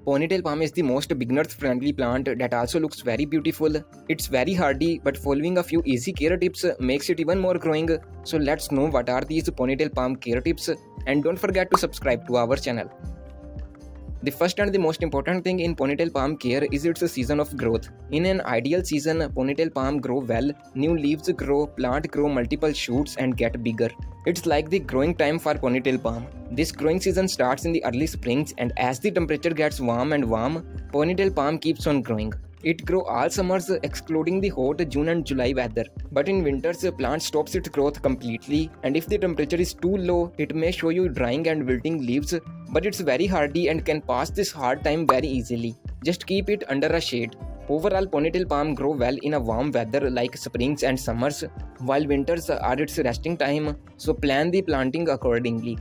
Ponytail palm is the most beginners friendly plant that also looks very beautiful. It's very hardy, but following a few easy care tips makes it even more growing. So let's know what are these ponytail palm care tips, and don't forget to subscribe to our channel. The first and the most important thing in ponytail palm care is its season of growth. In an ideal season, ponytail palm grow well, new leaves grow, plant grow multiple shoots and get bigger. It's like the growing time for ponytail palm. This growing season starts in the early springs, and as the temperature gets warm, ponytail palm keeps on growing. It grows all summers excluding the hot June and July weather. But in winters, plant stops its growth completely, and if the temperature is too low, it may show you drying and wilting leaves, but it's very hardy and can pass this hard time very easily. Just keep it under a shade. Overall, ponytail palm grow well in a warm weather like springs and summers, while winters are its resting time, so plan the planting accordingly.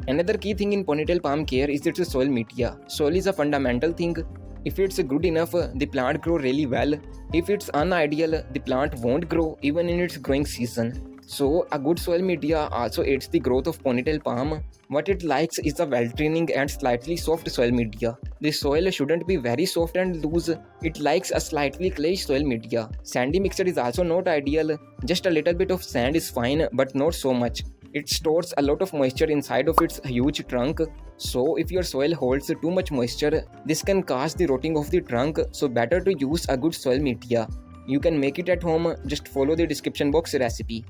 Another key thing in ponytail palm care is its soil media. Soil is a fundamental thing. If it's good enough, the plant grow really well. If it's unideal, the plant won't grow even in its growing season. So a good soil media also aids the growth of ponytail palm. What it likes is a well-draining and slightly soft soil media. The soil shouldn't be very soft and loose. It likes a slightly clayish soil media. Sandy mixture is also not ideal. Just a little bit of sand is fine, but not so much. It stores a lot of moisture inside of its huge trunk, so if your soil holds too much moisture, this can cause the rotting of the trunk, so better to use a good soil media. You can make it at home, just follow the description box recipe.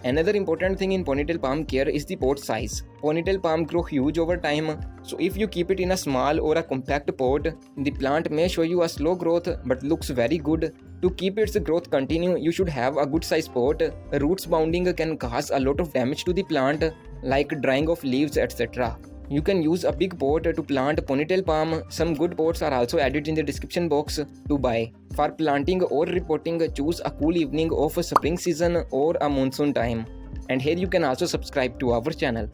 Another important thing in ponytail palm care is the pot size. Ponytail palm grow huge over time, so if you keep it in a small or a compact pot, the plant may show you a slow growth but looks very good. To keep its growth continue, you should have a good size pot. Roots bounding can cause a lot of damage to the plant, like drying of leaves, etc. You can use a big pot to plant ponytail palm. Some good pots are also added in the description box to buy. For planting or repotting, choose a cool evening of a spring season or a monsoon time. And here you can also subscribe to our channel.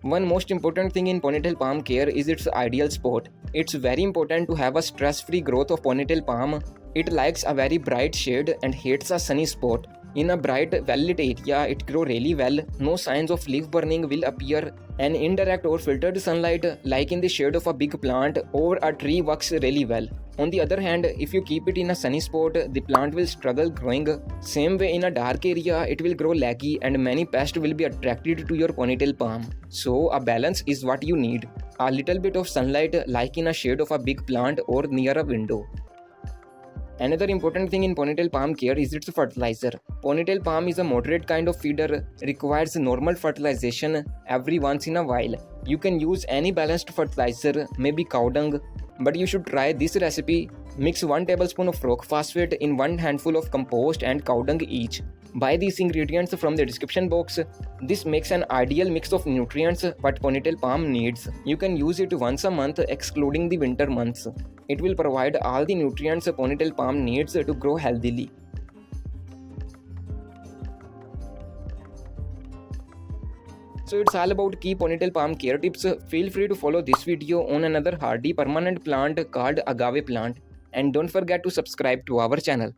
One most important thing in ponytail palm care is its ideal spot. It's very important to have a stress-free growth of ponytail palm. It likes a very bright shade and hates a sunny spot. In a bright, well-lit area, it grows really well. No signs of leaf burning will appear. An indirect or filtered sunlight, like in the shade of a big plant or a tree, works really well. On the other hand, if you keep it in a sunny spot, the plant will struggle growing. Same way, in a dark area, it will grow laggy and many pests will be attracted to your ponytail palm. So, a balance is what you need. A little bit of sunlight, like in a shade of a big plant or near a window. Another important thing in ponytail palm care is its fertilizer. Ponytail palm is a moderate kind of feeder, requires normal fertilization every once in a while. You can use any balanced fertilizer, maybe cow dung, but you should try this recipe. Mix 1 tablespoon of rock phosphate in 1 handful of compost and cow dung each. Buy these ingredients from the description box. This makes an ideal mix of nutrients what ponytail palm needs. You can use it once a month excluding the winter months. It will provide all the nutrients ponytail palm needs to grow healthily. So it's all about key ponytail palm care tips. Feel free to follow this video on another hardy permanent plant called agave plant. And don't forget to subscribe to our channel.